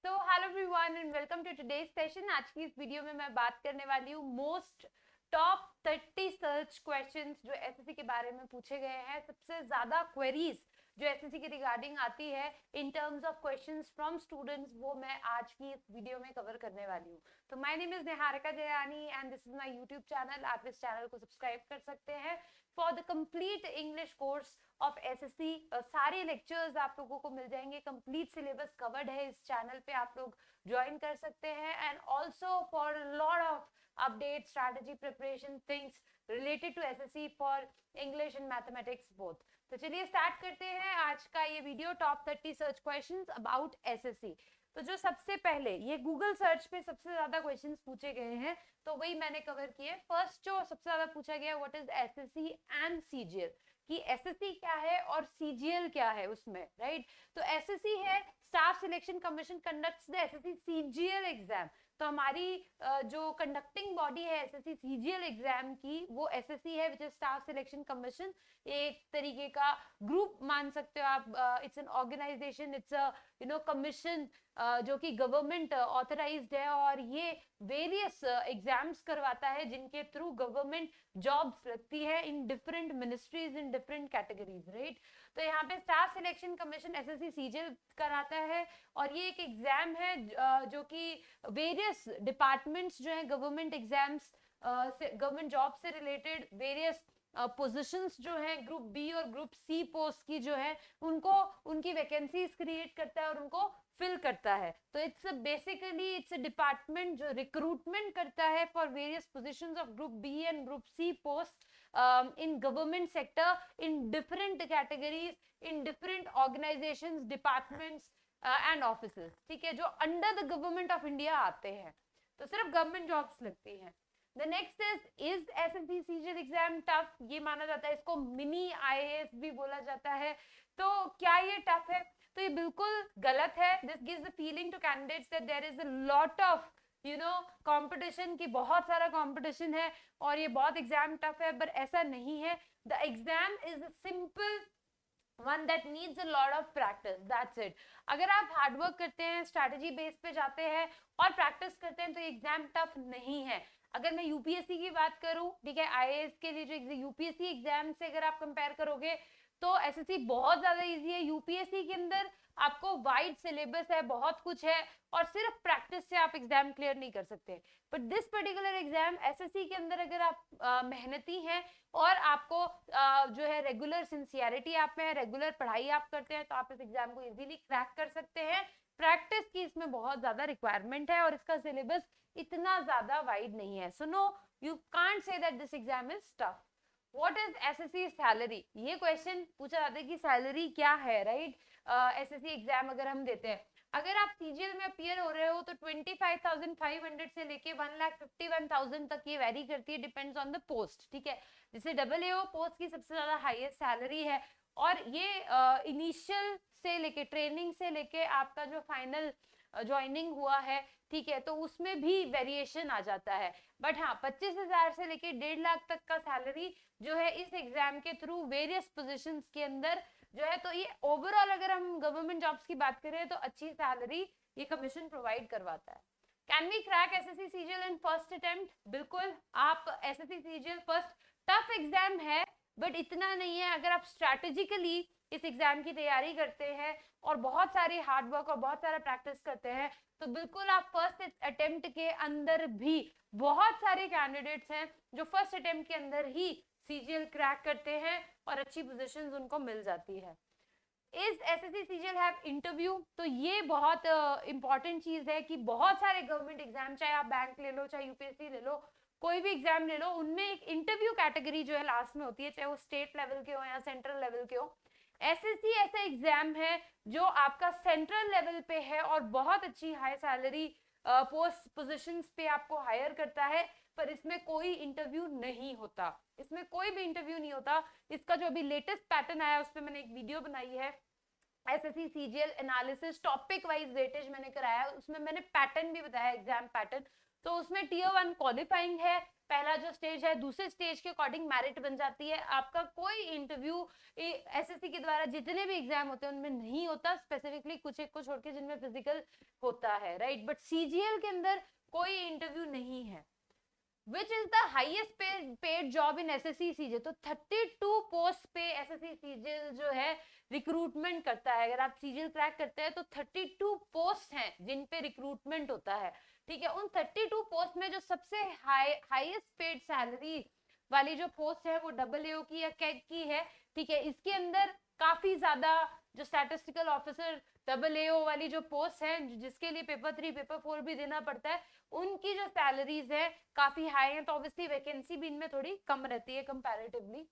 तो hello everyone and welcome to today's session. आज की इस वीडियो में मैं बात करने वाली हूँ मोस्ट टॉप 30 सर्च क्वेश्चंस जो एसएससी के बारे में पूछे गए हैं। सबसे ज्यादा क्वेरीज जो एसएससी के रिगार्डिंग आती है in terms of questions from students, वो मैं आज की इस वीडियो में कवर करने वाली हूँ। तो my name is Niharika Jayani and this is my YouTube channel. आप इस चैनल को सब्सक्राइब कर सकते हैं for the complete English course of SSC. सारे लेक्चर्स आप लोगों को मिल जाएंगे, कंप्लीट सिलेबस कवर्ड है इस चैनल पे, आप लोग ज्वाइन कर सकते हैं। And also for lot of update strategy preparation things related to SSC for English and mathematics both. तो चलिए स्टार्ट करते हैं आज का ये video, top 30 search questions about SSC. तो जो सबसे पहले ये गूगल सर्च पे सबसे ज्यादा क्वेश्चंस पूछे गए हैं, तो वही मैंने कवर किए। फर्स्ट जो सबसे ज्यादा पूछा गया, what is SSC and CGL, कि एसएससी क्या है और सीजीएल क्या है उसमें, राइट। तो एसएससी है Staff Selection Commission conducts the SSC CGL exam. तो हमारी जो कंडक्टिंग बॉडी है एसएससी सीजीएल एग्जाम की, वो एसएससी है, which is Staff Selection Commission. एक तरीके का ग्रुप मान सकते हो आप, it's an organisation, it's a commission जो कि गवर्नमेंट ऑथराइज्ड है, और ये वेरियस एग्जाम्स करवाता है जिनके थ्रू गवर्नमेंट जॉब्स लगती है in different ministries in different categories, right. तो यहाँ पे staff Selection commission SSC CGL कराता है, और ये एक एग्जाम है जो कि वेरियस डिपार्टमेंट्स जो है गवर्नमेंट एग्जाम्स से, गवर्नमेंट जॉब से रिलेटेड वेरियस पोजीशंस जो है ग्रुप बी और ग्रुप सी पोस्ट की जो है, उनको उनकी वैकेंसीज क्रिएट करता है और उनको फिल करता है। तो it's basically it's a department जो रिक्रूटमेंट करता है for various positions of group B and group C post in government sector, in different categories, in different organizations, departments and offices, ठीक है, जो under the government of India आते हैं। तो सिर्फ गवर्नमेंट जॉब्स लगती हैं। The next is SSC CGL exam tough? ये माना जाता है, इसको मिनी IAS भी बोला जाता है। तो क्या ये टफ है? तो ये बिल्कुल गलत है। This gives the feeling to candidates that there is a lot of competition, की बहुत सारा कंपटीशन है और ये बहुत एग्जाम टफ है, पर ऐसा नहीं है। The exam is simple one that needs a lot of practice, that's it. अगर आप हार्डवर्क करते हैं, स्ट्रैटेजी बेस पे जाते हैं और प्रैक्टिस करते हैं, तो एग्जाम टफ नहीं है। अगर मैं यूपीएससी की बात करूं, ठीक है, आईएएस के लिए जो यूपीएससी एग्जाम से अगर आप कंपेयर करोगे, तो एसएससी बहुत ज्यादा इजी है। यूपीएससी के अंदर आपको वाइड सिलेबस है, बहुत कुछ है, और सिर्फ प्रैक्टिस से आप एग्जाम क्लियर नहीं कर सकते। But this particular exam SSC के अंदर, अगर आप मेहनती हैं और आपको जो है रेगुलर सिंसियरिटी आप में है, रेगुलर पढ़ाई आप करते हैं, तो आप इस एग्जाम को इजीली क्रैक कर सकते हैं। प्रैक्टिस की इसमें बहुत ज्यादा रिक्वायरमेंट है और इसका सिलेबस इतना ज्यादा वाइड नहीं है। So no, you can't say that this exam is tough. What is SSC salary? ये क्वेश्चन पूछा जाता है कि सैलरी क्या है, राइट। एसएससी एग्जाम अगर हम देते हैं, अगर आप सीजीएल में अपियर हो रहे हो, तो 25,500 से लेके 1,51,000 तक ये वेरी करती है, डिपेंड्स ऑन द पोस्ट, ठीक है। जैसे AAO पोस्ट की सबसे ज्यादा हाईएस्ट सैलरी है, और ये इनिशियल से लेके, ट्रेनिंग से लेके आपका जो फाइनल ज्वाइनिंग हुआ है, ठीक है, तो उसमें भी वेरिएशन आ जाता है। बट हाँ, 25,000 से लेके 1.5 लाख तक का सैलरी जो है इस एग्जाम के थ्रू वेरियस पोजीशंस के अंदर जो है, तो ये ओवरऑल अगर हम गवर्नमेंट जॉब्स की बात करें तो अच्छी सैलरी ये कमीशन प्रोवाइड करवाता है। Can we crack SSC CGL in first attempt? बिल्कुल, आप SSC CGL first, tough exam है बट इतना नहीं है। अगर आप स्ट्रैटेजिकली इस एग्जाम की तैयारी करते हैं और बहुत सारी हार्ड वर्क और बहुत सारा प्रैक्टिस करते हैं, तो बिल्कुल आप फर्स्ट अटेम्प्ट के अंदर भी, बहुत सारे कैंडिडेट्स हैं जो फर्स्ट अटेम्प्ट के अंदर ही सीजीएल क्रैक करते हैं और अच्छी पोजीशंस उनको मिल जाती है। Is SSC CGL have interview? तो ये बहुत इंपॉर्टेंट चीज है कि बहुत सारे गवर्नमेंट एग्जाम, चाहे आप बैंक ले लो, चाहे यूपीएससी ले लो, कोई भी एग्जाम ले लो, उनमें एक इंटरव्यू कैटेगरी जो है लास्ट में होती है, चाहे वो स्टेट लेवल के हो या सेंट्रल लेवल के हो। एसएससी ऐसा एग्जाम है जो आपका सेंट्रल लेवल पे है और बहुत अच्छी हाई सैलरी पोस्ट पोजीशंस पे आपको हायर करता है, पर इसमें कोई इंटरव्यू नहीं होता, इसमें कोई भी इंटरव्यू नहीं होता। इसका जो अभी लेटेस्ट पैटर्न आया, उस पर मैंने एक वीडियो बनाई है, SSC CGL analysis topic wise weightage मैंने कराया, उसमें मैंने पैटर्न भी बताया, एग्जाम पैटर्न। तो उसमें Tier 1 क्वालिफाइंग है, पहला जो स्टेज है, दूसरे स्टेज के अकॉर्डिंग मेरिट बन जाती है। आपका कोई इंटरव्यू एसएससी के द्वारा जितने भी एग्जाम होते हैं उनमें नहीं होता, स्पेसिफिकली कुछ एक को छोड़ के जिनमें फिजिकल होता है, राइट। बट सीजीएल के अंदर कोई इंटरव्यू नहीं है। Which is the highest paid job in SSC CGL? तो 32 पोस्ट पे SSC CGL जो है रिक्रूटमेंट करता है। अगर आप CGL क्रैक करते हैं तो 32 पोस्ट हैं जिन पे रिक्रूटमेंट होता है, ठीक है। उन 32 पोस्ट में जो सबसे हाईएस्ट पेड सैलरी वाली जो पोस्ट है वो AAO की या कैग की है, ठीक है। इसके अंदर काफी ज्यादा जो स्टैटिस्टिकल ऑफिसर AAO वाली जो पोस्ट है जिसके लिए पेपर 3 पेपर 4 भी देना पड़ता है, उनकी जो सैलरीज है काफी हाई है। तो ऑब्वियसली वैकेंसी भी इनमें थोड़ी कम रहती है comparatively.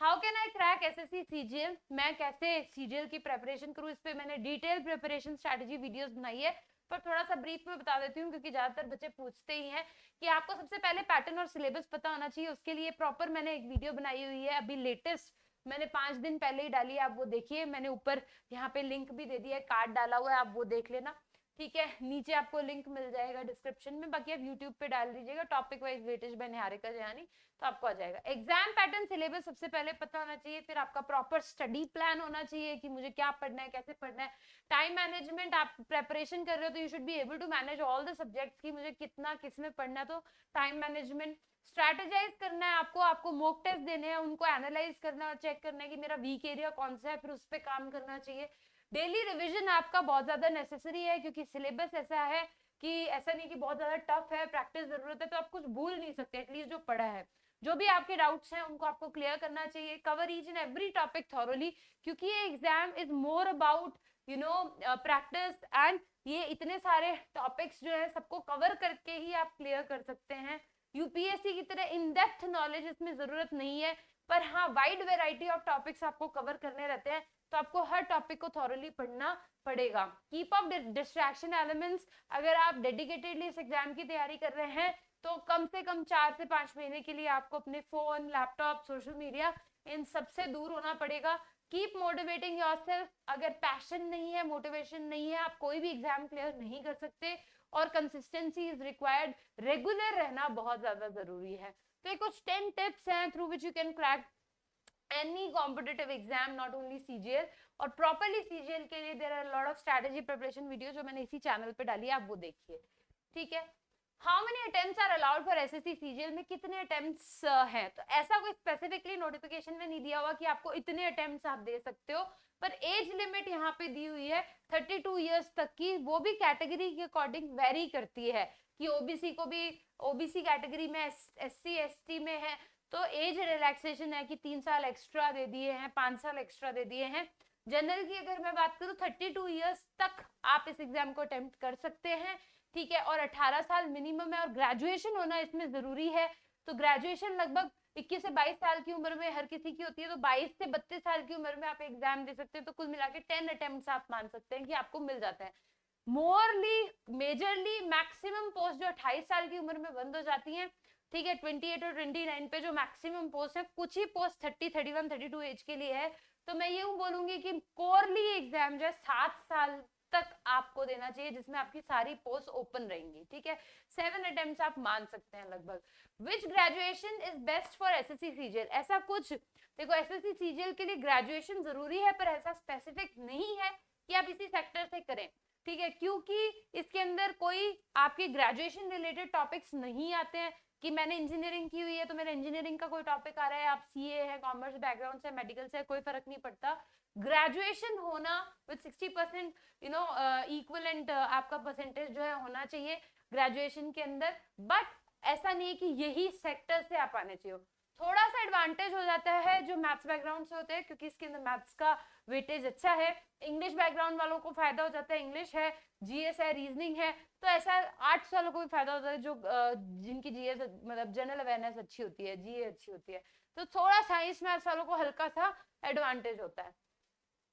How can I crack SSC CGL? मैं कैसे सीजीएल की प्रिपरेशन करूं, इस पे मैंने डिटेल प्रिपरेशन स्ट्रेटजी वीडियोस बनाई है, पर थोड़ा सा ब्रीफ में बता देती हूँ क्योंकि ज्यादातर बच्चे पूछते ही हैं कि आपको सबसे पहले पैटर्न और सिलेबस पता होना चाहिए। उसके लिए प्रॉपर मैंने एक वीडियो बनाई हुई है, अभी लेटेस्ट मैंने 5 दिन पहले ही डाली है, आप वो देखिए। मैंने ऊपर यहाँ पे लिंक भी दे दिया है, कार्ड डाला हुआ है, आप वो देख लेना, ठीक है। नीचे आपको लिंक मिल जाएगा डिस्क्रिप्शन में, बाकी आप यूट्यूब पे डाल दीजिएगा topic wise weightage by Niharika Jayani, तो आपको आ जाएगा। एग्जाम पैटर्न सिलेबस सबसे पहले पता होना चाहिए, फिर आपका प्रॉपर स्टडी प्लान होना चाहिए कि मुझे क्या पढ़ना है, कैसे पढ़ना है। टाइम मैनेजमेंट, आप प्रेपरेशन कर रहे हो तो you should be able to manage all the subjects की मुझे कितना किस में पढ़ना है, तो टाइम मैनेजमेंट। स्ट्रैटेजाइज करना है आपको मॉक टेस्ट देने हैं, उनको एनालाइज करना और चेक करना है कि मेरा वीक एरिया कौन सा है, फिर उस पर काम करना चाहिए। डेली रिवीजन आपका बहुत ज्यादा नेसेसरी है क्योंकि सिलेबस ऐसा है कि ऐसा नहीं कि बहुत ज्यादा टफ है, प्रैक्टिस जरूरत है, तो आप कुछ भूल नहीं सकते। एटलीस्ट जो पढ़ा है, जो भी आपके डाउट्स हैं उनको आपको क्लियर करना चाहिए। Cover each and every topic thoroughly, क्योंकि ये exam is more about you know practice, and ये इतने सारे टॉपिक्स जो है सबको कवर करके ही आप क्लियर कर सकते हैं। यूपीएससी की तरह इन डेप्थ नॉलेज इसमें जरूरत नहीं है, पर हाँ वाइड वेराइटी ऑफ टॉपिक्स आपको कवर करने रहते हैं, तो आपको हर टॉपिक को थॉरली पढ़ना पड़ेगा। कीप अप डिस्ट्रैक्शन एलिमेंट्स, अगर आप डेडिकेटेडली इस एग्जाम की तैयारी कर रहे हैं तो कम से कम 4 से 5 महीने के लिए आपको अपने फोन, लैपटॉप, सोशल मीडिया, इन सबसे दूर होना पड़ेगा। कीप मोटिवेटिंग योरसेल्फ, अगर पैशन नहीं है, मोटिवेशन नहीं है, आप कोई भी एग्जाम क्लियर नहीं कर सकते, और कंसिस्टेंसी इज रिक्वायर्ड, रेगुलर रहना बहुत ज्यादा जरूरी है। तो ये कुछ 10 टिप्स हैं through which you can crack any competitive exam, not only CGL. और प्रॉपरली सीजीएल के लिए there are lot of strategy preparation video जो मैंने इसी चैनल पे डाली है, आप वो देखिए, ठीक है। How many attempts are allowed for SSC CGL में कितने अटेम्प्ट्स हैं, तो ऐसा कोई स्पेसिफिकली नोटिफिकेशन में नहीं दिया हुआ कि आपको इतने अटेम्प्ट्स आप दे सकते हो, पर एज लिमिट यहाँ पे दी हुई है 32 इयर्स तक की, वो भी कैटेगरी के अकॉर्डिंग वेरी करती है कि ओबीसी को भी, ओबीसी कैटेगरी में, एससी एसटी में है तो एज रिलैक्सेशन है कि 3 साल एक्स्ट्रा दे दिए हैं, 5 साल एक्स्ट्रा दे दिए हैं। जनरल की अगर मैं बात करूं 32 इयर्स तक आप इस एग्जाम को अटेम्प्ट कर सकते हैं, ठीक है। और 18 साल मिनिमम है, और ग्रेजुएशन होना इसमें जरूरी है। तो ग्रेजुएशन लगभग 21 से 22 साल की उम्र में हर किसी की होती है, तो 22 से 32 साल की उम्र में आप एग्जाम दे सकते हैं। तो कुल मिला के 10 अटेम्प्ट्स आप मान सकते हैं कि आपको मिल जाता है। मोरली मेजरली मैक्सिमम पोस्ट जो 28 साल की उम्र में बंद हो जाती हैं, ठीक है। 28 और 29 पे जो मैक्सिमम पोस्ट है, कुछ ही पोस्ट 30, 31, 32 एज के लिए है। तो मैं ये बोलूंगी कि कोरली एग्जाम जो है 7 साल तक आपको देना चाहिए, जिसमें आपकी सारी पोस्ट ओपन रहेंगी, ठीक है। 7 अटेम्प्ट्स आप मान सकते हैं लगभग। Which graduation is best for SSC CGL? ऐसा कुछ देखो, एसएससी सीजीएल के लिए ग्रेजुएशन जरूरी है, पर ऐसा स्पेसिफिक नहीं है कि आप इसी सेक्टर से करें, ठीक है, क्योंकि इसके अंदर कोई आपके ग्रेजुएशन रिलेटेड टॉपिक्स नहीं आते हैं कि मैंने इंजीनियरिंग की हुई है तो मेरा इंजीनियरिंग का कोई टॉपिक आ रहा है, आप सीए है, कॉमर्स बैकग्राउंड से, मेडिकल से, कोई फर्क नहीं पड़ता। ग्रेजुएशन होना विद 60% यू नो इक्वलेंट आपका परसेंटेज जो है होना चाहिए ग्रेजुएशन के अंदर, बट ऐसा नहीं है कि यही सेक्टर से आप आने चाहिए। थोड़ा सा एडवांटेज हो जाता है जो मैथ्स बैकग्राउंड से होते हैं, क्योंकि इसके अंदर मैथ्स का वेटेज अच्छा है। इंग्लिश बैकग्राउंड वालों को फायदा हो जाता है, इंग्लिश है, जीएस है, रीजनिंग है, तो ऐसा आर्ट्स वालों को भी फायदा होता है जो जिनकी जीएस मतलब जनरल अवेयरनेस अच्छी होती है, जीए अच्छी होती है, तो थोड़ा साइंस मैथ्स वालों को हल्का सा एडवांटेज होता है।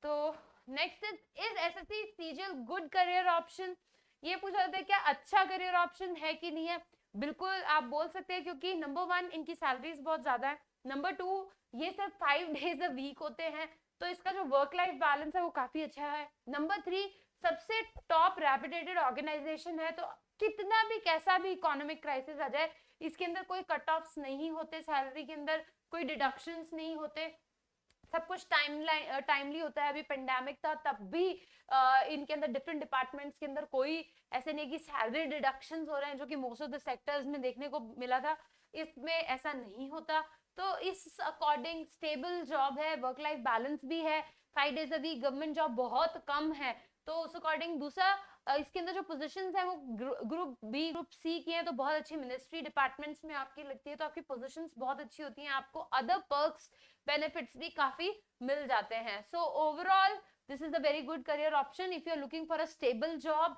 तो next is SSC CGL good career option? ये पूछा जाता है क्या अच्छा करियर ऑप्शन है कि नहीं है? बिल्कुल आप बोल सकते हैं, क्योंकि नंबर 1 इनकी सैलरीज बहुत ज्यादा है, नंबर 2 ये सिर्फ 5 डेज अ वीक होते हैं, तो इसका जो वर्क लाइफ बैलेंस है वो काफी अच्छा है, नंबर 3 सबसे टॉप रेपुटेटेड ऑर्गेनाइजेशन है, तो कितना भी कैसा भी इकोनॉमिक क्राइसिस आ जाए इसके अंदर कोई कट ऑफ्स नहीं होते, सैलरी के अंदर कोई डिडक्शंस नहीं होते, सब कुछ टाइमली होता है। अभी पेंडेमिक था तब भी इनके अंदर डिफरेंट डिपार्टमेंट्स के अंदर कोई ऐसे नहीं कि सैलरी डिडक्शंस हो रहे हैं, जो कि मोस्ट ऑफ द सेक्टर्स में देखने को मिला था, इसमें ऐसा नहीं होता। तो इस अकॉर्डिंग स्टेबल जॉब है, वर्क लाइफ बैलेंस भी है, 5 days a week, government job बहुत कम है। तो उस अकॉर्डिंग दूसरा इसके अंदर जो पोजीशंस है वो ग्रुप बी ग्रुप सी की हैं, तो बहुत अच्छी मिनिस्ट्री डिपार्टमेंट्स में आपकी लगती है, तो आपकी पोजीशंस बहुत अच्छी होती हैं, आपको अदर पर्क्स बेनिफिट्स भी काफी मिल जाते हैं। So overall this is a very good career option if you are looking for a stable job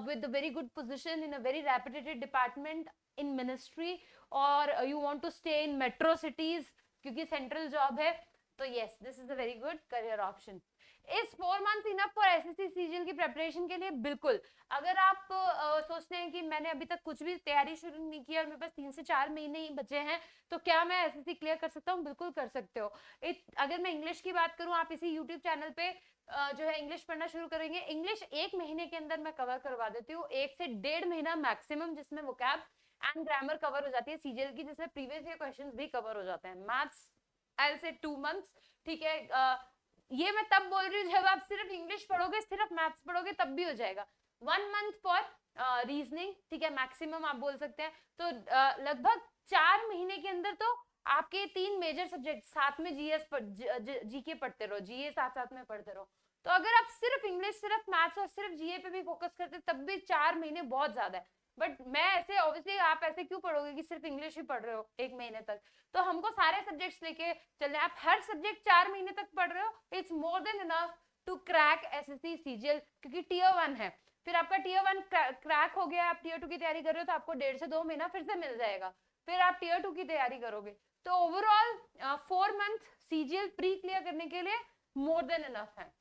with a very good position in a very reputed department in ministry, or you want to stay in metro cities क्योंकि central job है, तो yes, this is a very good career option. इस 4 months enough for SSC CGL की preparation के लिए? बिल्कुल। अगर आप सोचते हैं कि मैंने अभी तक कुछ भी तैयारी शुरू नहीं की और मेरे पास 3 से 4 महीने ही बचे हैं, तो क्या मैं एसएससी क्लियर कर सकता हूँ? बिल्कुल कर सकते हो। अगर मैं इंग्लिश की बात करूँ, आप इसी यूट्यूब चैनल पे जो है इंग्लिश पढ़ना शुरू करेंगे, इंग्लिश 1 महीने के अंदर मैं कवर करवा देती हूँ, 1 से 1.5 महीना मैक्सिमम, जिसमें वोकैब एंड ग्रामर कवर हो जाती है सीजीएल की, जिसमें प्रीवियस ईयर क्वेश्चंस भी कवर हो जाते हैं। Maths I will say 2 months, ठीक है। ये मैं तब बोल रही हूँ जब आप सिर्फ इंग्लिश पढ़ोगे, सिर्फ मैथ्स पढ़ोगे, तब भी हो जाएगा। 1 month फॉर रीजनिंग, ठीक है, मैक्सिमम आप बोल सकते हैं। तो लगभग 4 महीने के अंदर तो आपके 3 मेजर सब्जेक्ट, साथ में जीके पढ़ते रहो, जीए साथ साथ में पढ़ते रहो। तो अगर आप सिर्फ इंग्लिश, सिर्फ मैथ्स और सिर्फ जीए पे भी फोकस करते, तब भी 4 महीने बहुत ज्यादा है। बट मैं ऐसे, ऑब्वियसली आप ऐसे क्यों पढ़ोगे कि सिर्फ इंग्लिश ही पढ़ रहे हो 1 महीने तक? तो हमको सारे सब्जेक्ट्स लेके चलने, आप हर सब्जेक्ट 4 महीने तक पढ़ रहे हो, it's more than enough to crack SSC CGL, क्योंकि टियर 1 है। फिर आपका टियर 1 क्रैक हो गया, आप टियर 2 की तैयारी कर रहे हो, तो आपको 1.5 से 2 महीना फिर से मिल जाएगा, फिर आप टियर 2 की तैयारी करोगे। तो overall 4 month CGL pre clear करने के लिए मोर देन इनफ है।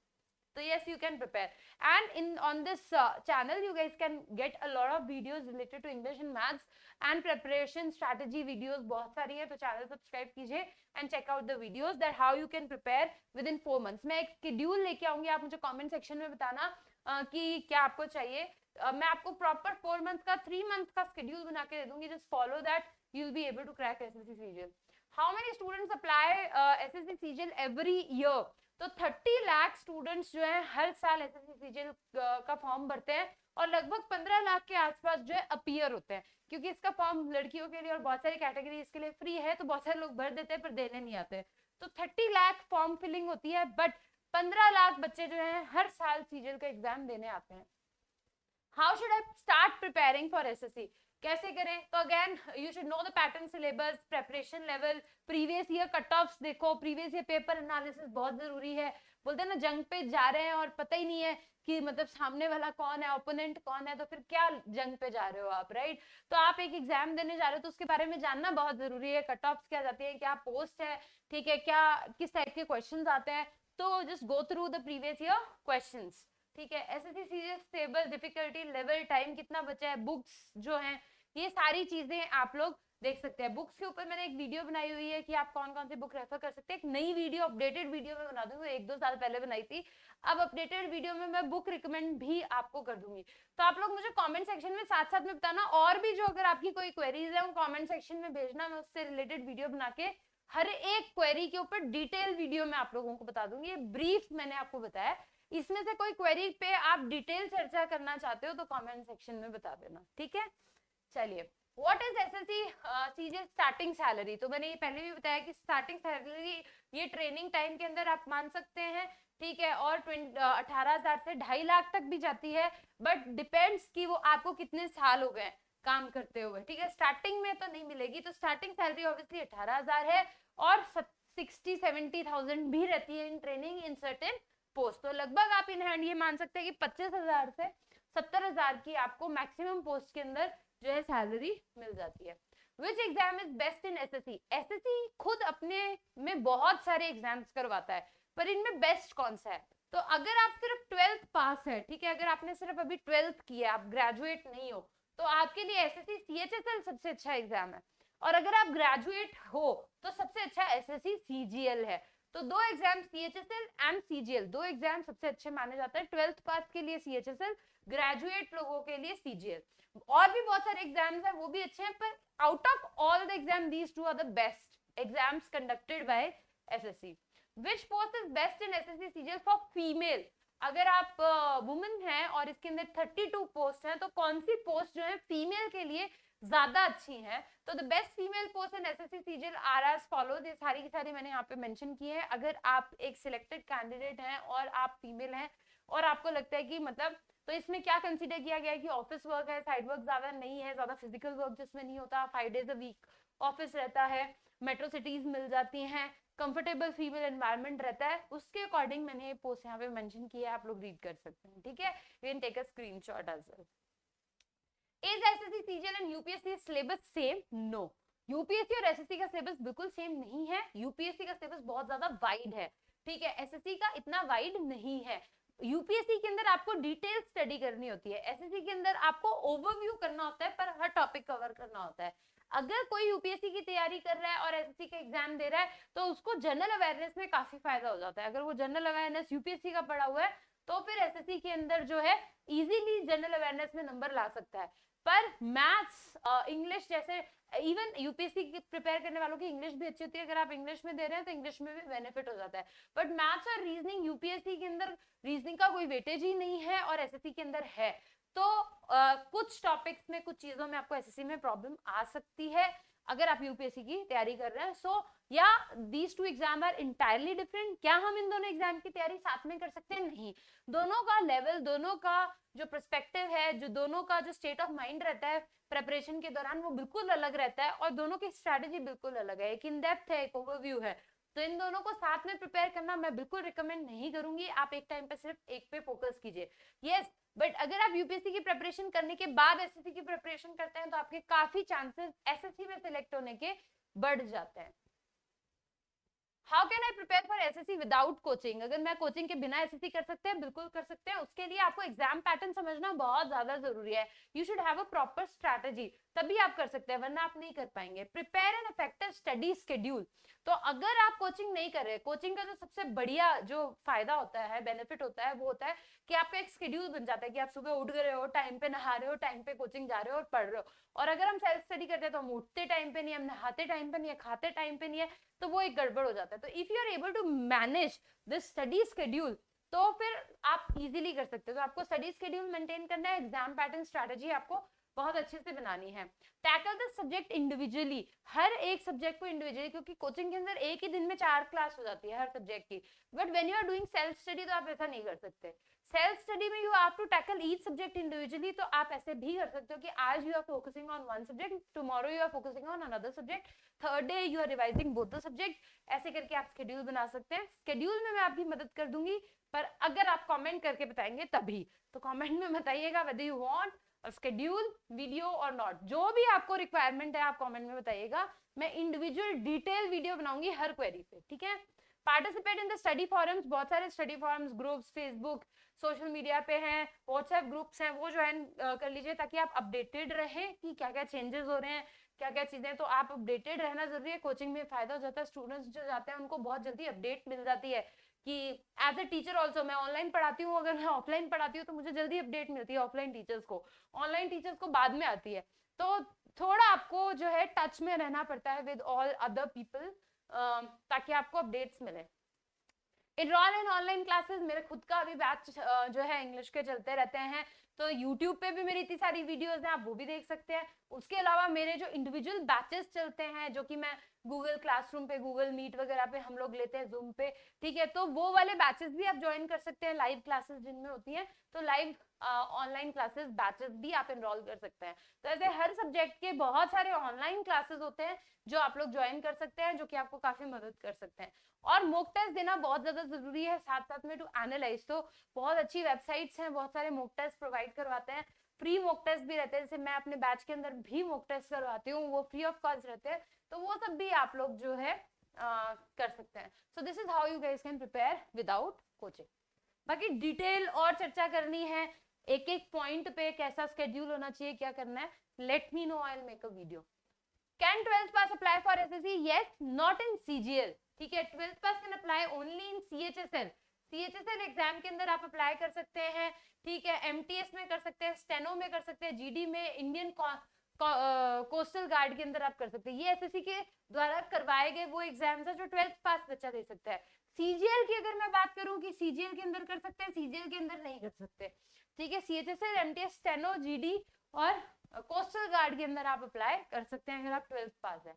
So yes, you can prepare, and on this channel you guys can get a lot of videos related to English and maths and preparation strategy videos, बहुत सारी है, तो channel subscribe कीजिए and check out the videos that how you can prepare within 4 months. मैं एक schedule लेके आऊंगी, आप मुझे comment section में बताना कि क्या आपको चाहिए। मैं आपको proper 4 months का 3 months का schedule बना के दे दूंगी, just follow that, you will be able to crack SSC CGL. How many students apply SSC CGL every year? तो 30 लाख स्टूडेंट्स जो है हर साल एसएससी सीजीएल का फॉर्म भरते हैं, और लगभग 15 लाख के आसपास जो है अपीयर होते हैं, क्योंकि इसका फॉर्म लड़कियों के लिए और बहुत सारी कैटेगरी इसके लिए फ्री है, तो बहुत सारे लोग भर देते हैं पर देने नहीं आते। तो 30 लाख फॉर्म फिलिंग होती है, बट 15 लाख बच्चे जो है हर साल सीजीएल का एग्जाम देने आते हैं। How should I start preparing for SSC? कैसे करें? तो again you should know the pattern, syllabus, preparation level, previous year cut offs देखो, प्रीवियस ईयर पेपर एनालिसिस बहुत जरूरी है। बोलते हैं ना, जंग पे जा रहे हैं और पता ही नहीं है कि मतलब सामने वाला कौन है, ओपोनेंट कौन है, तो फिर क्या जंग पे जा रहे हो आप, राइट? तो आप एक एग्जाम देने जा रहे हो, तो उसके बारे में जानना बहुत जरूरी है। कट ऑफ्स क्या जाती है, क्या पोस्ट है, ठीक है, क्या किस टाइप के क्वेश्चन आते हैं, तो just go through the previous year question, ठीक है। SSC CGL stable, difficulty level, time कितना बचा है, बुक्स जो हैं, ये सारी चीजें आप लोग देख सकते हैं। बुक्स के ऊपर मैंने एक वीडियो बनाई हुई है कि आप कौन कौन सी बुक रेफर कर सकते हैं। एक नई वीडियो, अपडेटेड वीडियो में बना दूंगी, 1-2 साल पहले बनाई थी, अब अपडेटेड वीडियो में मैं बुक रिकमेंड भी आपको कर दूंगी। तो आप लोग मुझे कमेंट सेक्शन में साथ साथ में बताना, और भी जो अगर आपकी कोई क्वेरीज है वो कमेंट सेक्शन में भेजना, मैं उससे रिलेटेड वीडियो बना के हर एक क्वेरी के ऊपर डिटेल वीडियो में आप लोगों को बता दूंगी। ब्रीफ मैंने आपको बताया, इसमें से कोई क्वेरी पे आप डिटेल चर्चा करना चाहते हो तो कमेंट सेक्शन में बता देना, ठीक है। चलिए, what is SSC CGL starting salary? तो मैंने ये पहले भी बताया कि स्टार्टिंग सैलरी ये ट्रेनिंग टाइम के अंदर आप मान सकते हैं, ठीक है, और 18,000 से 2.5 लाख तक भी जाती है, बट डिपेंड्स कि वो आपको कितने साल हो गए काम करते हुए, ठीक है। स्टार्टिंग में तो नहीं मिलेगी, तो स्टार्टिंग सैलरी ऑब्वियसली 18,000 है, और 60-70,000 भी रहती है in training in certain post. तो लगभग आप इन हैंड ये मान सकते हैं कि 25,000 से 70,000 की आपको मैक्सिमम पोस्ट के अंदर जो है सैलरी मिल जाती है। Which exam is best in SSC? SSC खुद अपने में बहुत सारे एग्जाम्स करवाता है, पर इनमें बेस्ट कौन सा है? तो अगर आप सिर्फ 12th पास है, ठीक है, अगर आपने सिर्फ अभी 12th किया, आप ग्रेजुएट नहीं हो, तो आपके लिए एसएससी सीएचएसएल सबसे अच्छा एग्जाम है। और अगर आप ग्रेजुएट हो तो सबसे अच्छा एसएससी सीजीएल है। तो 2 exam CHSL and CGL, 2 exam सबसे अच्छे माने जाते हैं। 12th पास के लिए सीएचएसएल, ग्रेजुएट लोगों के लिए सीजीएल। और भी बहुत सारे एग्जाम्स हैं, वो भी अच्छे हैं, पर out of all the exam, these two are the best exams conducted by SSC. Which post is best in SSC CGL for female? अगर आप वुमेन हैं और इसके अंदर 32 पोस्ट हैं, तो कौन सी पोस्ट जो है फीमेल के लिए ज्यादा अच्छी हैं? तो the best female post in SSC CGL are as follows. ये सारी की सारी मैंने यहाँ पे मेंशन की है। अगर आप एक सिलेक्टेड कैंडिडेट हैं और आप फीमेल हैं और आपको लगता है कि मतलब, तो इसमें क्या कंसीडर किया गया है कि ऑफिस वर्क है, साइड वर्क ज्यादा नहीं है, ज्यादा फिजिकल वर्क जिसमें नहीं होता, 5 days a वीक ऑफिस रहता है, मेट्रो सिटीज मिल जाती हैं, कंफर्टेबल फीमेल एनवायरनमेंट रहता है, उसके अकॉर्डिंग मैंने ये पोस्ट यहाँ पे मेंशन किया है, आप लोग रीड कर सकते हैं, ठीक है। You can take a screenshot as well. Is SSC CGL and UPSC syllabus same? No, UPSC और एसएससी का सिलेबस बिल्कुल सेम नहीं है। यूपीएससी का सिलेबस बहुत ज्यादा वाइड है, ठीक है, एसएससी का इतना वाइड नहीं है। यूपीएससी के अंदर आपको डिटेल स्टडी करनी होती है, एसएससी के अंदर आपको ओवरव्यू करना होता है, पर हर टॉपिक कवर करना होता है। अगर कोई यूपीएससी की तैयारी कर रहा है और एसएससी का एग्जाम दे रहा है, तो उसको जनरल अवेयरनेस में काफी फायदा हो जाता है। अगर वो जनरल अवेयरनेस यूपीएससी का पढ़ा हुआ है, तो फिर एसएससी के अंदर जो है इजीली जनरल अवेयरनेस में नंबर ला सकता है। पर मैथ्स, इंग्लिश जैसे, इवन यूपीएससी प्रिपेयर करने वालों की इंग्लिश भी अच्छी होती है, अगर आप इंग्लिश में दे रहे हैं तो इंग्लिश में भी बेनिफिट हो जाता है। बट मैथ्स और रीजनिंग, यूपीएससी के अंदर रीजनिंग का कोई वेटेज ही नहीं है और एसएससी के अंदर है। तो कुछ टॉपिक्स में, कुछ चीजों में आपको एसएससी में प्रॉब्लम आ सकती है अगर आप यूपीएससी की तैयारी कर रहे हैं। सो या these two exam are entirely different. क्या हम इन दोनों एग्जाम की तैयारी साथ में कर सकते हैं? नहीं। दोनों का लेवल, दोनों का जो पर्सपेक्टिव है, जो दोनों का जो स्टेट ऑफ माइंड रहता है प्रिपरेशन के दौरान, वो बिल्कुल अलग रहता है और दोनों की स्ट्रैटेजी बिल्कुल अलग है। एक इन डेप्थ है, एक ओवरव्यू है। तो इन दोनों को साथ में प्रिपेयर करना मैं बिल्कुल रिकमेंड नहीं करूंगी। आप एक टाइम पे सिर्फ एक पे फोकस कीजिए। यस, बट अगर आप यूपीएससी की प्रिपरेशन करने के बाद एसएससी की प्रिपरेशन करते हैं, तो आपके काफी चांसेस एसएससी में सिलेक्ट होने के बढ़ जाते हैं। How can I prepare for SSC without coaching? अगर मैं कोचिंग के बिना एसएससी कर सकते हैं? बिल्कुल कर सकते हैं। उसके लिए आपको एग्जाम पैटर्न समझना बहुत ज्यादा जरूरी है। You should have a proper strategy, तभी आप कर सकते हैं, वरना आप नहीं कर पाएंगे। Prepare an effective study schedule. तो अगर आप कोचिंग नहीं कर रहे, कोचिंग का जो सबसे बढ़िया जो फायदा होता है, बेनिफिट होता है, वो होता है कि आपका एक शेड्यूल बन जाता है कि आप सुबह उठ रहे हो, टाइम पे नहा रहे हो, टाइम पे कोचिंग जा रहे हो और पढ़ रहे हो। और अगर हम सेल्फ स्टडी करते हैं तो हम उठते टाइम पे नहीं, हम नहाते टाइम पे नहीं है, खाते टाइम पे नहीं है, तो वो एक गड़बड़ हो जाता है। तो if you are able to manage this study schedule, तो फिर आप इजीली कर सकते हो। तो आपको स्टडी शेड्यूल मेंटेन करना है, एग्जाम पैटर्न स्ट्रैटेजी आपको बहुत अच्छे से बनानी है। टैकल द सब्जेक्ट इंडिविजुअली, हर एक सब्जेक्ट को इंडिविजुअली, क्योंकि कोचिंग के अंदर एक ही दिन में 4 क्लास हो जाती है हर सब्जेक्ट की। But when you are doing self study तो आप ऐसा नहीं कर सकते। सेल्फ स्टडी में you have to tackle each subject individually. तो आप ऐसे भी कर सकते हो कि आज you are focusing on one subject, tomorrow you are focusing on another subject, third day you are revising both the subject. ऐसे करके आप शेड्यूल बना सकते हैं। शेड्यूल में मैं आपकी मदद कर दूंगी, पर अगर आप कमेंट करके बताएंगे तभी। तो कमेंट में बताइएगा whether you want a schedule video or not। जो भी आपको रिक्वायरमेंट है आप कमेंट में बताइएगा। मैं इंडिविजुअल डिटेल वीडियो बनाऊंगी हर क्वेरी पे, ठीक है। Participate in the study forums, बहुत सारे study forums, groups, Facebook, social media पे हैं, व्हाट्सएप ग्रुप्स हैं, वो ज्वाइन कर लीजिए ताकि आप अपडेटेड रहें कि क्या क्या चेंजेस हो रहे हैं, क्या क्या चीजें। तो आप अपडेटेड रहना जरूरी है। कोचिंग में फायदा हो जाता है, स्टूडेंट्स जो जाते हैं उनको बहुत जल्दी अपडेट मिल जाती है कि एज ए टीचर ऑल्सो, मैं ऑनलाइन पढ़ाती हूँ, अगर मैं ऑफलाइन पढ़ाती हूँ तो मुझे जल्दी अपडेट मिलती है ऑफलाइन टीचर्स को, ऑनलाइन टीचर्स को बाद में आती है। तो थोड़ा आपको जो है टच में रहना पड़ता है विद ऑल अदर पीपल, ताकि आपको अपडेट्स मिले। इनरोल इन ऑनलाइन क्लासेस, मेरे खुद का अभी बैच जो है इंग्लिश के चलते रहते हैं, तो यूट्यूब पे भी मेरी इतनी सारी वीडियोस हैं, आप वो भी देख सकते हैं। उसके अलावा मेरे जो इंडिविजुअल बैचेस चलते हैं, जो कि मैं गूगल क्लासरूम पे, गूगल मीट वगैरह पे हम लोग लेते हैं, जूम पे, ठीक है, तो वो वाले बैचेस भी आप ज्वाइन कर सकते हैं, लाइव क्लासेस जिनमें होती हैं। तो लाइव ऑनलाइन क्लासेस बैचेस भी आप एनरोल कर सकते हैं। तो ऐसे हर सब्जेक्ट के बहुत सारे ऑनलाइन क्लासेस होते हैं जो आप लोग ज्वाइन कर सकते हैं, जो कि आपको काफी मदद कर सकते हैं। और मॉक टेस्ट देना बहुत ज्यादा जरूरी है, साथ साथ में टू एनालाइज। तो बहुत अच्छी वेबसाइट्स हैं, बहुत सारे मॉक टेस्ट प्रोवाइड करवाते हैं, फ्री मॉक टेस्ट भी रहते हैं, जैसे मैं अपने बैच के अंदर भी मॉक टेस्ट करवाती हूँ, वो फ्री ऑफ कॉस्ट रहते हैं। तो वो सब भी आप लोग जो है कर सकते हैं। So this is how you guys can prepare without coaching. बाकी डिटेल और चर्चा करनी है, एक एक पॉइंट पे कैसा स्केड्यूल होना चाहिए, क्या करना है, let me know, I will make a video. Can 12th pass apply for SSC? Yes, not in CGL, ठीक है। 12th pass can apply only in CHSL. CHSL exam के अंदर आप अप्लाई कर सकते हैं, ठीक है। एमटीएस में कर सकते हैं, स्टेनो में कर सकते हैं, जीडी में, इंडियन कोस्टल गार्ड के अंदर आप कर सकते हैं। ये एसएससी के द्वारा करवाए गए वो एग्जाम्स है जो 12th पास बच्चा दे सकता है। सीजीएल की अगर मैं बात करूं कि सीजीएल के अंदर कर सकते हैं, सीजीएल के अंदर नहीं कर सकते, ठीक है। सीएचएसएल, एमटीएस, स्टेनो, जीडी और कोस्टल गार्ड के अंदर आप अप्लाई कर सकते हैं अगर आप 12th पास है।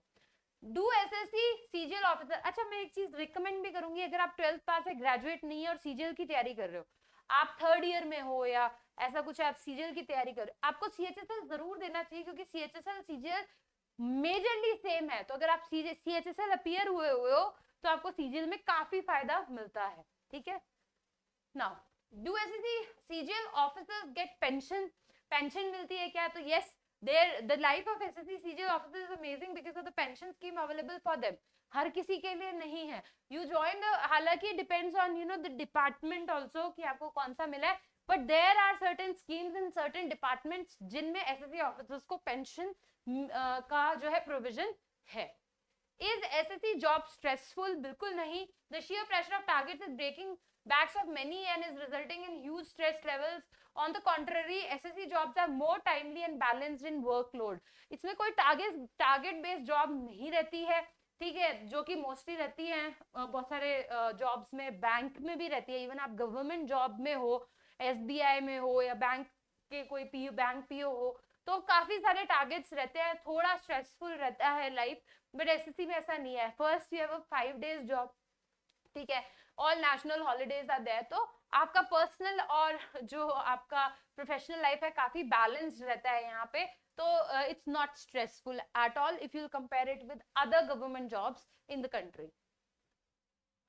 Do SSC CGL officer. अच्छा, मैं एक चीज रिकमेंड भी करूंगी, अगर आप 12th पास है, ग्रेजुएट नहीं है और सीजीएल की तैयारी कर रहे हो, आप 3rd ईयर में हो या ऐसा कुछ, आप सीजीएल की तैयारी कर रहे हो, आपको सीएचएसएल जरूर देना चाहिए, क्योंकि सीएचएसएल सीजीएल मेजरली सेम है। तो अगर आप सीएचएसएल अपीयर हुए हो तो आपको सीजीएल में काफी फायदा मिलता है, ठीक है। Now, do SSC CGL officers get pension. Pension मिलती है क्या? तो yes, the life of SSC CGL officers is amazing because of the pension scheme available for them. हर किसी के लिए नहीं है। You join the, हालांकि depends on the department also कि आपको कौन सा मिला है, but there are certain schemes in certain departments जिनमें SSC officers को pension का जो है provision है। Is SSC job stressful? बिल्कुल नहीं। The sheer pressure of targets is breaking backs of many and is resulting in huge stress levels. On the contrary, SSC jobs are more timely and balanced in workload. इसमें कोई target based job नहीं रहती है, ठीक है, जो कि mostly रहती है बहुत सारे जॉब्स में, बैंक में भी रहती है। इवन आप गवर्नमेंट जॉब में हो, एसबीआई में हो या बैंक के कोई बैंक पीओ हो, तो काफी सारे टारगेट्स रहते हैं, थोड़ा स्ट्रेसफुल रहता है लाइफ। बट एसएससी में ऐसा नहीं है। First you have a 5 days job, ठीक है, all national holidays are there, तो आपका पर्सनल और जो आपका प्रोफेशनल लाइफ है काफी बैलेंस्ड रहता है यहाँ पे। तो it's not stressful at all if you compare it with other government jobs in the country.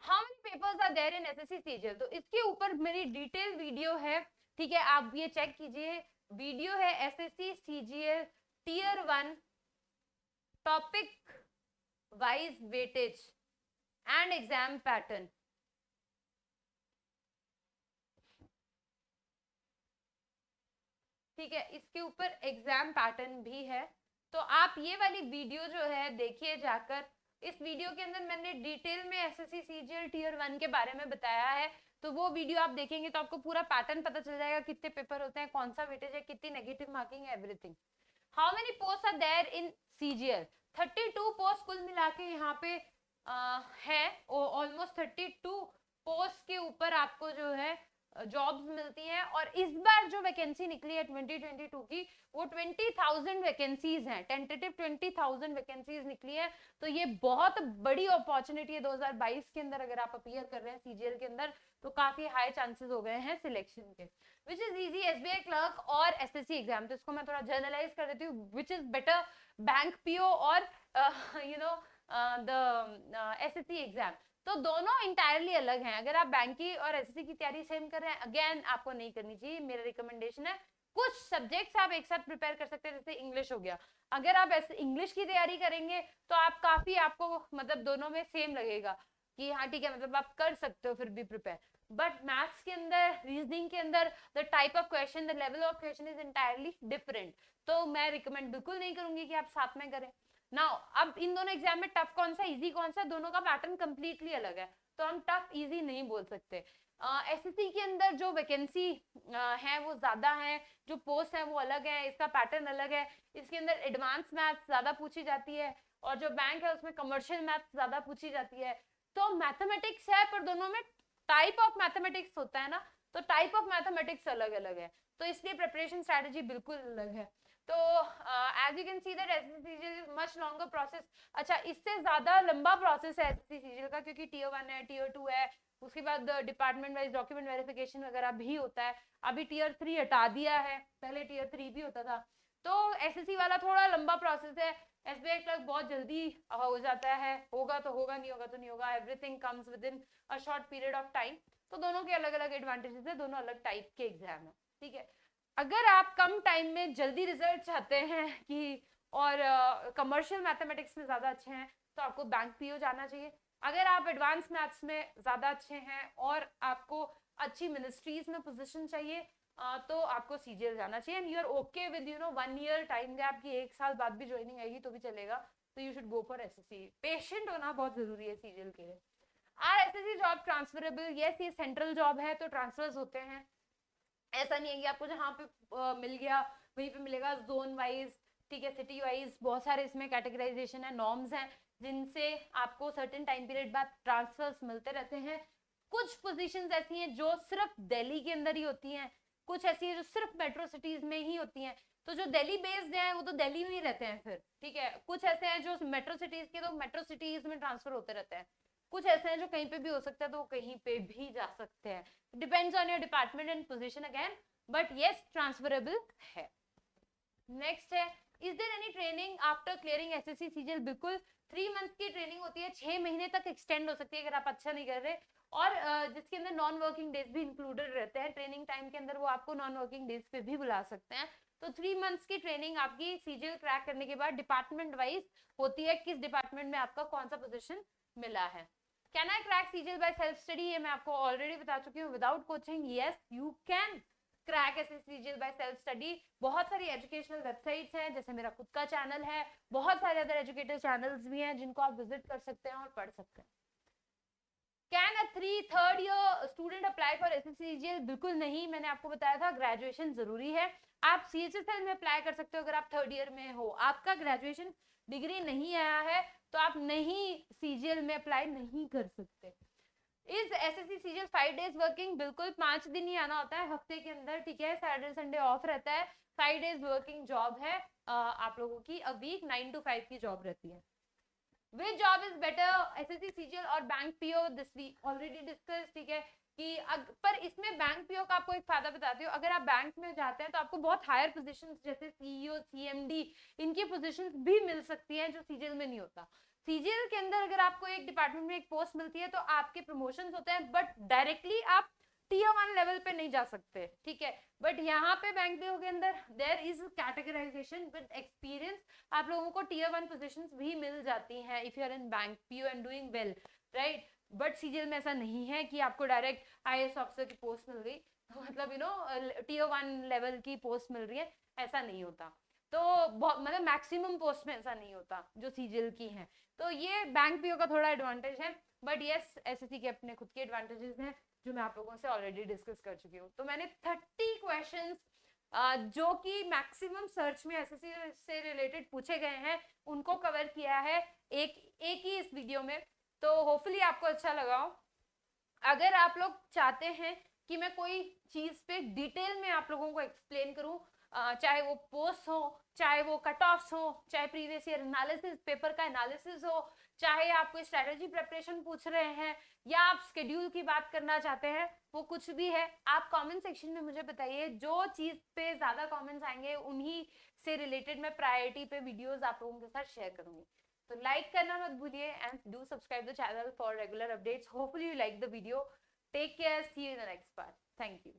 How many papers are there in SSC CGL? तो इसके ऊपर मेरी डिटेल वीडियो है, ठीक है, आप ये चेक कीजिए। वीडियो है SSC CGL tier 1 topic wise weightage and exam pattern. ठीक है, इसके ऊपर एग्जाम पैटर्न भी है, तो आप ये वाली वीडियो जो है देखिए जाकर। इस वीडियो के अंदर मैंने डिटेल में एसएससी सीजीएल टियर 1 के बारे में बताया है, तो वो वीडियो आप देखेंगे तो आपको पूरा पैटर्न पता चल जाएगा, कितने पेपर होते हैं, कौन सा वेटेज है, कितनी नेगेटिव मार्किंग है, everything. How many post are there in CGL? 32 post कुल मिला के यहाँ पे है, ऑलमोस्ट 32 पोस्ट के ऊपर आपको जो है जॉब्स मिलती हैं। और इस बार जो वैकेंसी निकली है 2022 की, वो 20,000 वैकेंसीज हैं, टेंटेटिव 20,000 वैकेंसीज निकली है। तो ये बहुत बड़ी अपॉर्चुनिटी है 2022 के अंदर, अगर आप अपीयर कर रहे हैं सीजीएल के अंदर तो काफी हाई चांसेस हो गए हैं सिलेक्शन के। Which is easy, SBI clerk और एसएससी एग्जाम। तो इसको मैं थोड़ा जर्नलाइज कर देती हूँ। Which is better, bank PO और द एसएससी एग्जाम? तो दोनों इंटायरली अलग हैं। अगर आप बैंक की और एसएससी की तैयारी सेम कर रहे हैं, अगेन आपको नहीं करनी चाहिए, मेरा रिकमेंडेशन है। कुछ सब्जेक्ट्स आप एक साथ प्रिपेयर कर सकते हैं, जैसे इंग्लिश हो गया। अगर आप ऐसे इंग्लिश की तैयारी करेंगे तो आप काफी, आपको मतलब दोनों में सेम लगेगा कि हाँ ठीक है, मतलब आप कर सकते हो फिर भी प्रिपेयर। बट मैथ्स के अंदर, रीजनिंग के अंदर the type of question, the level of question is entirely different. तो मैं रिकमेंड बिल्कुल नहीं करूंगी कि आप साथ में करें। नाउ, अब इन दोनों एग्जाम में टफ कौन सा, इजी कौन सा, दोनों का पैटर्न कंप्लीटली अलग है, तो हम टफ इजी नहीं बोल सकते। एसएससी के अंदर जो वैकेंसी है वो ज्यादा है, जो पोस्ट है वो अलग है, इसका पैटर्न अलग है। इसके अंदर एडवांस मैथ्स ज्यादा पूछी जाती है, और जो बैंक है उसमें कमर्शियल मैथ्स ज्यादा पूछी जाती है। तो मैथमेटिक्स है, पर दोनों में टाइप ऑफ मैथमेटिक्स होता है ना, तो टाइप ऑफ मैथमेटिक्स अलग अलग है, तो इसलिए प्रिपरेशन स्ट्रेटेजी बिल्कुल अलग है। तो as you can see that SSC CGL much longer process. अच्छा, इससे ज्यादा लंबा प्रोसेस है एसएससी सीजीएल का, क्योंकि टियर 1 है, टियर 2 है, उसके बाद डिपार्टमेंट वाइज डॉक्यूमेंट वेरिफिकेशन वगैरह भी होता है। अभी टियर 3 हटा दिया है, पहले टियर 3 भी होता था। तो एसएससी वाला थोड़ा लंबा प्रोसेस है। एसबीआई क्लर्क बहुत जल्दी हो जाता है, होगा तो होगा, नहीं होगा तो नहीं होगा, everything comes with in a short period of time. तो दोनों के अलग अलग एडवांटेजेस है, दोनों अलग टाइप के एग्जाम है, ठीक है। अगर आप कम टाइम में जल्दी रिजल्ट चाहते हैं कि और कमर्शियल मैथमेटिक्स में ज्यादा अच्छे हैं, तो आपको बैंक पीओ जाना चाहिए। अगर आप एडवांस मैथ्स में ज्यादा अच्छे हैं और आपको अच्छी मिनिस्ट्रीज में पोजीशन चाहिए, तो आपको सीजीएल जाना चाहिए। And you are okay with 1 year time gap, की 1 साल बाद भी ज्वाइनिंग आएगी तो भी चलेगा, तो you should go for SSC. Patient होना बहुत जरूरी है सीजीएल के लिए। Are SSC job transferable? Yes, ये सेंट्रल जॉब है तो ट्रांसफर्स होते हैं। ऐसा नहीं है कि आपको जहाँ पे मिल गया वहीं पे मिलेगा, जोन वाइज ठीक है, सिटी वाइज बहुत सारे इसमें कैटेगराइजेशन है, नॉर्म्स हैं जिनसे आपको सर्टेन टाइम पीरियड बाद ट्रांसफर्स मिलते रहते हैं। कुछ पोजीशंस ऐसी हैं जो सिर्फ दिल्ली के अंदर ही होती हैं, कुछ ऐसी है जो सिर्फ मेट्रो सिटीज में ही होती हैं। तो जो दिल्ली बेस्ड है वो तो दिल्ली में ही रहते हैं फिर, ठीक है। कुछ ऐसे हैं जो मेट्रो सिटीज के, तो मेट्रो सिटीज में ट्रांसफर होते रहते हैं। कुछ ऐसे हैं जो कहीं पे भी हो सकता है, तो वो कहीं पे भी जा सकते हैं। Depends on your department and position again, but yes transferable है। नेक्स्ट है, is there any training after clearing SSC CGL? बिल्कुल, 3 मंथ्स की ट्रेनिंग होती है, 6 महीने तक एक्सटेंड हो सकती है अगर आप अच्छा नहीं कर रहे, और जिसके अंदर नॉन वर्किंग डेज भी इंक्लूडेड रहते हैं। ट्रेनिंग टाइम के अंदर वो आपको नॉन वर्किंग डेज पे भी बुला सकते हैं। तो 3 मंथ्स की ट्रेनिंग आपकी सीजीएल क्रैक करने के बाद डिपार्टमेंट वाइज होती है, किस डिपार्टमेंट में आपका कौन सा पोजीशन मिला है। Can I crack CGL by self study? ये मैं आपको ऑलरेडी बता चुकी हूँ, without coaching yes you can crack SSC CGL by self study. बहुत सारी एजुकेशनल वेबसाइट्स हैं, जैसे मेरा खुद का चैनल है, बहुत सारे अदर एजुकेटर चैनल्स भी हैं जिनको आप विजिट कर सकते हैं और पढ़ सकते हैं। Can a 3rd year student apply for SSC CGL? बिल्कुल नहीं, मैंने आपको बताया था ग्रेजुएशन जरूरी है। आप सीएचएसएल में अप्लाई कर सकते हो अगर आप 3rd ईयर में हो, आपका ग्रेजुएशन डिग्री नहीं आया है तो आप नहीं सीजीएल में अप्लाई नहीं कर सकते। इस एसएससी सीजीएल 5 डेज वर्किंग? बिल्कुल, 5 दिन ही आना होता है हफ्ते के अंदर, ठीक है। सैटरडे संडे ऑफ रहता है, 5 डेज वर्किंग जॉब है आप लोगों की। अ वीक 9 to 5 की जॉब रहती है। Which job is better, SSC CGL और bank PO? This we already discuss, ठीक है। कि पर इसमें बैंक पीओ का आपको एक फायदा बताती हूँ, अगर आप बैंक में जाते हैं तो आपको बहुत हायर पोजीशंस जैसे सीईओ, सीएमडी, इनकी पोजीशंस भी मिल सकती हैं जो सीजीएल में नहीं होता। सीजीएल के अंदर अगर आपको एक डिपार्टमेंट में एक पोस्ट मिलती है तो आपके प्रमोशंस होते हैं, बट डायरेक्टली आप टीयर 1 लेवल पे नहीं जा सकते, ठीक है। बट यहाँ पे बैंक पीओ के अंदर there is categorization with experience, आप लोगों को टीयर 1 पोजीशंस भी मिल जाती हैं if you are in bank PO and doing well, right. But CGL में ऐसा नहीं है कि आपको डायरेक्ट आईएएस ऑफिसर की पोस्ट मिल गई, मतलब यू नो टीयर 1 लेवल की पोस्ट मिल रही है, ऐसा नहीं होता। तो मतलब मैक्सिमम पोस्ट में ऐसा नहीं होता जो सीजीएल की है। तो ये बैंक पीओ का थोड़ा एडवांटेज है, बट यस एसएससी के अपने खुद के एडवांटेजेस हैं जो मैं आप लोगों से ऑलरेडी डिस्कस कर चुकी हूँ। तो मैंने 30 क्वेश्चंस जो कि मैक्सिमम सर्च में एसएससी से रिलेटेड पूछे गए हैं उनको कवर किया है एक ही इस वीडियो में। तो होपफुली आपको अच्छा लगा हो। अगर आप लोग चाहते हैं कि मैं कोई चीज पे डिटेल में आप लोगों को एक्सप्लेन करूं, चाहे वो पोस्ट हो, चाहे वो कट ऑफ्स हो, चाहे प्रीवियस ईयर एनालिसिस, पेपर का एनालिसिस हो, चाहे आप कोई स्ट्रेटेजी प्रिपरेशन पूछ रहे हैं या आप स्केड्यूल की बात करना चाहते हैं, वो कुछ भी है, आप कमेंट सेक्शन में मुझे बताइए। जो चीज पे ज्यादा कमेंट्स आएंगे उन्हीं से रिलेटेड मैं प्रायोरिटी पे वीडियोस आप लोगों के साथ शेयर करूंगी। तो लाइक करना मत भूलिए and do subscribe the channel for regular updates. Hopefully you like the video. Take care, see you in the next part. Thank you.